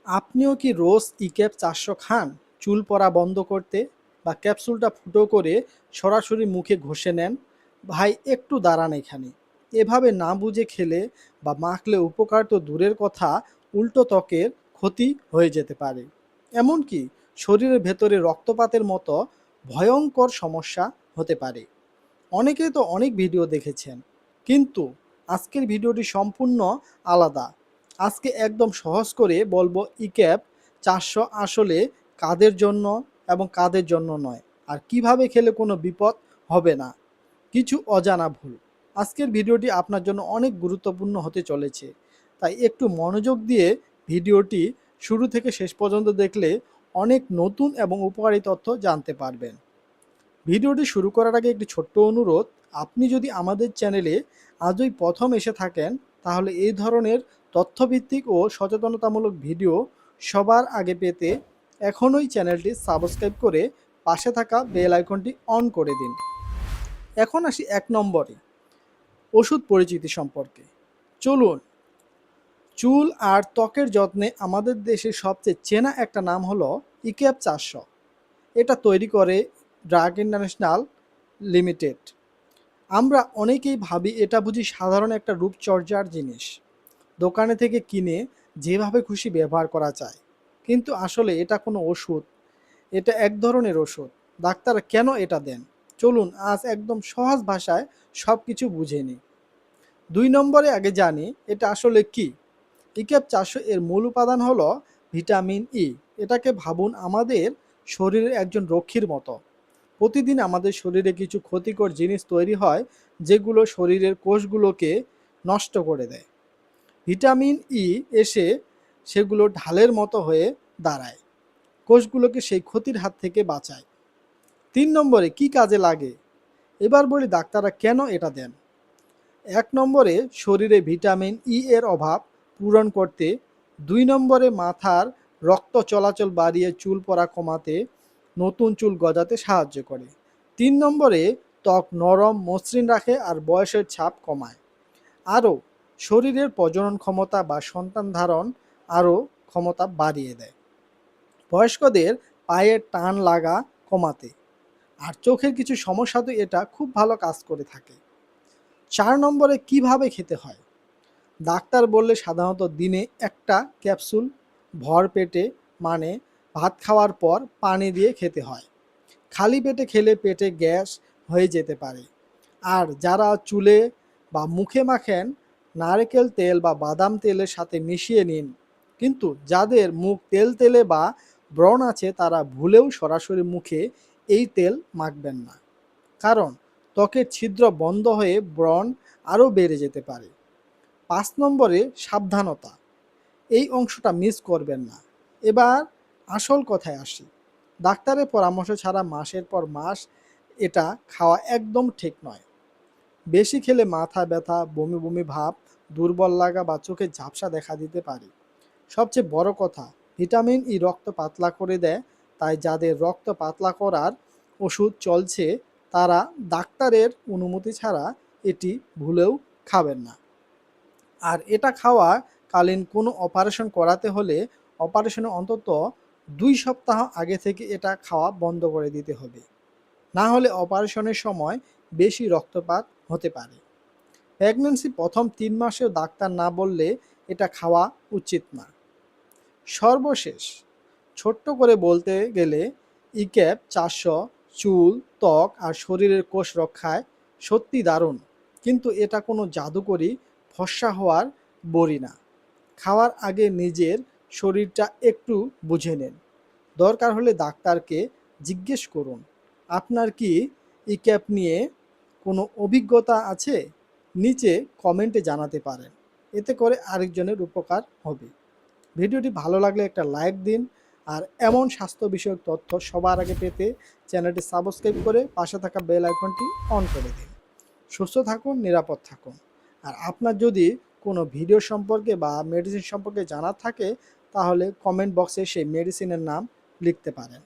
আপনিও কি রোজ ইক্যাপ 400 খান চুল পড়া বন্ধ করতে, বা ক্যাপসুলটা ফুটো করে সরাসরি মুখে ঘষে নেন? ভাই একটু দাঁড়ান এখানে। এভাবে না বুঝে খেলে বা মাখলে উপকার তো দূরের কথা, উল্টো ত্বকের ক্ষতি হয়ে যেতে পারে। এমনকি শরীরের ভেতরে রক্তপাতের মতো ভয়ঙ্কর সমস্যা হতে পারে। অনেকেই তো অনেক ভিডিও দেখেছেন, কিন্তু আজকের ভিডিওটি সম্পূর্ণ আলাদা। আজকে একদম সহজ করে বলবো ইক্যাপ 400 আসলে কাদের জন্য এবং কাদের জন্য নয়, আর কিভাবে খেলে কোনো বিপদ হবে না। কিছু অজানা ভুল। আজকের ভিডিওটি আপনার জন্য অনেক গুরুত্বপূর্ণ হতে চলেছে, তাই একটু মনোযোগ দিয়ে ভিডিওটি শুরু থেকে শেষ পর্যন্ত দেখলে অনেক নতুন এবং উপকারী তথ্য জানতে পারবেন। ভিডিওটি শুরু করার আগে একটি ছোট্ট অনুরোধ, আপনি যদি আমাদের চ্যানেলে আজই প্রথম এসে থাকেন, তাহলে এই ধরনের তথ্যভিত্তিক ও সচেতনতামূলক ভিডিও সবার আগে পেতে এখনই চ্যানেলটি সাবস্ক্রাইব করে পাশে থাকা বেল আইকনটি অন করে দিন। এখন আসি 1 নম্বরে, ওষুধ পরিচিতি সম্পর্কে। চলুন, চুল আর ত্বকের যত্নে আমাদের দেশের সবচেয়ে চেনা একটা নাম হলো ইক্যাপ 400। এটা তৈরি করে ড্রাগ ইন্টারন্যাশনাল লিমিটেড। আমরা অনেকেই ভাবি এটা বুঝি সাধারণ একটা রূপচর্চার জিনিস, দোকানে থেকে কিনে যেভাবে খুশি ব্যবহার করা যায়। কিন্তু আসলে এটা কোনো ওষুধ, এটা এক ধরনের ওষুধ। ডাক্তার কেন এটা দেন, চলুন আজ একদম সহজ ভাষায় সব কিছু বুঝে নিই। 2 নম্বরে আগে জানি এটা আসলে কি। ইক্যাপ 400 এর মূল উপাদান হলো ভিটামিন ই। এটাকে ভাবুন আমাদের শরীরের একজন রক্ষীর মতো। প্রতিদিন আমাদের শরীরে কিছু ক্ষতিকর জিনিস তৈরি হয়, যেগুলো শরীরের কোষগুলোকে নষ্ট করে দেয়। ভিটামিন ই এসে সেগুলো ঢালের মতো হয়ে দাঁড়ায়, কোষগুলোকে সেই ক্ষতির হাত থেকে বাঁচায়। 3 নম্বরে কি কাজে লাগে, এবার বলি ডাক্তাররা কেন এটা দেন। 1 নম্বরে শরীরে ভিটামিন ই এর অভাব পূরণ করতে। 2 নম্বরে মাথার রক্ত চলাচল বাড়িয়ে চুল পড়া কমাতে, নতুন চুল গজাতে সাহায্য করে। 3 নম্বরে ত্বক নরম মসৃণ রাখে আর বয়সের ছাপ কমায়। আরও শরীরের প্রজনন ক্ষমতা বা সন্তান ধারণ আরও ক্ষমতা বাড়িয়ে দেয়। বয়স্কদের পায়ের টান লাগা কমাতে, আর চোখের কিছু সমস্যাতে এটা খুব ভালো কাজ করে থাকে। 4 নম্বরে কিভাবে খেতে হয়। ডাক্তার বললে সাধারণত দিনে একটা ক্যাপসুল ভর পেটে, মানে ভাত খাওয়ার পর পানি দিয়ে খেতে হয়। খালি পেটে খেলে পেটে গ্যাস হয়ে যেতে পারে। আর যারা চুলে বা মুখে মাখেন, নারকেল তেল বা বাদাম তেলের সাথে মিশিয়ে নিন। কিন্তু যাদের মুখ তেল তেলে বা ব্রণ আছে, তারা ভুলেও সরাসরি মুখে এই তেল মাখবেন না, কারণ ত্বকের ছিদ্র বন্ধ হয়ে ব্রণ আরও বেড়ে যেতে পারে। 5 নম্বরে সাবধানতা, এই অংশটা মিস করবেন না। এবার আসল কথায় আসি। ডাক্তারের পরামর্শ ছাড়া মাসের পর মাস এটা খাওয়া একদম ঠিক নয়। বেশি খেলে মাথা ব্যথা, বমি বমি ভাব, দুর্বল লাগা বা চোখে ঝাপসা দেখা দিতে পারে। সবচেয়ে বড় কথা, ভিটামিন ই রক্ত পাতলা করে দেয়, তাই যাদের রক্ত পাতলা করার ওষুধ চলছে, তারা ডাক্তারের অনুমতি ছাড়া এটি ভুলেও খাবেন না। আর এটা খাওয়া কালীন কোনো অপারেশন করাতে হলে অপারেশনের অন্তত 2 সপ্তাহ আগে থেকে এটা খাওয়া বন্ধ করে দিতে হবে, না হলে অপারেশনের সময় বেশি রক্তপাত হতে পারে। প্রেগন্যান্সি প্রথম 3 মাসেও ডাক্তার না বললে এটা খাওয়া উচিত না। সর্বশেষ ছোট্ট করে বলতে গেলে, ইক্যাপ 400 চুল, ত্বক আর শরীরের কোষ রক্ষায় সত্যি দারুণ, কিন্তু এটা কোনো জাদুকরি ফর্সা হওয়ার বড়ি না। খাওয়ার আগে নিজের শরীরটা একটু বুঝে নেন। দরকার হলে ডাক্তারকে জিজ্ঞেস করুন। আপনার কি ইক্যাপ নিয়ে কোনো অভিজ্ঞতা আছে? নিচে কমেন্টে জানাতে পারেন, এতে করে আরেকজনের উপকার হবে। ভিডিওটি ভালো লাগলে একটা লাইক দিন, আর এমন স্বাস্থ্য বিষয়ক তথ্য সবার আগে পেতে চ্যানেলটি সাবস্ক্রাইব করে পাশে থাকা বেল আইকনটি অন করে দিন। সুস্থ থাকুন, নিরাপদ থাকুন। আর আপনার যদি কোনো ভিডিও সম্পর্কে বা মেডিসিন সম্পর্কে জানার থাকে, তাহলে কমেন্ট বক্সে সেই মেডিসিনের নাম লিখতে পারেন।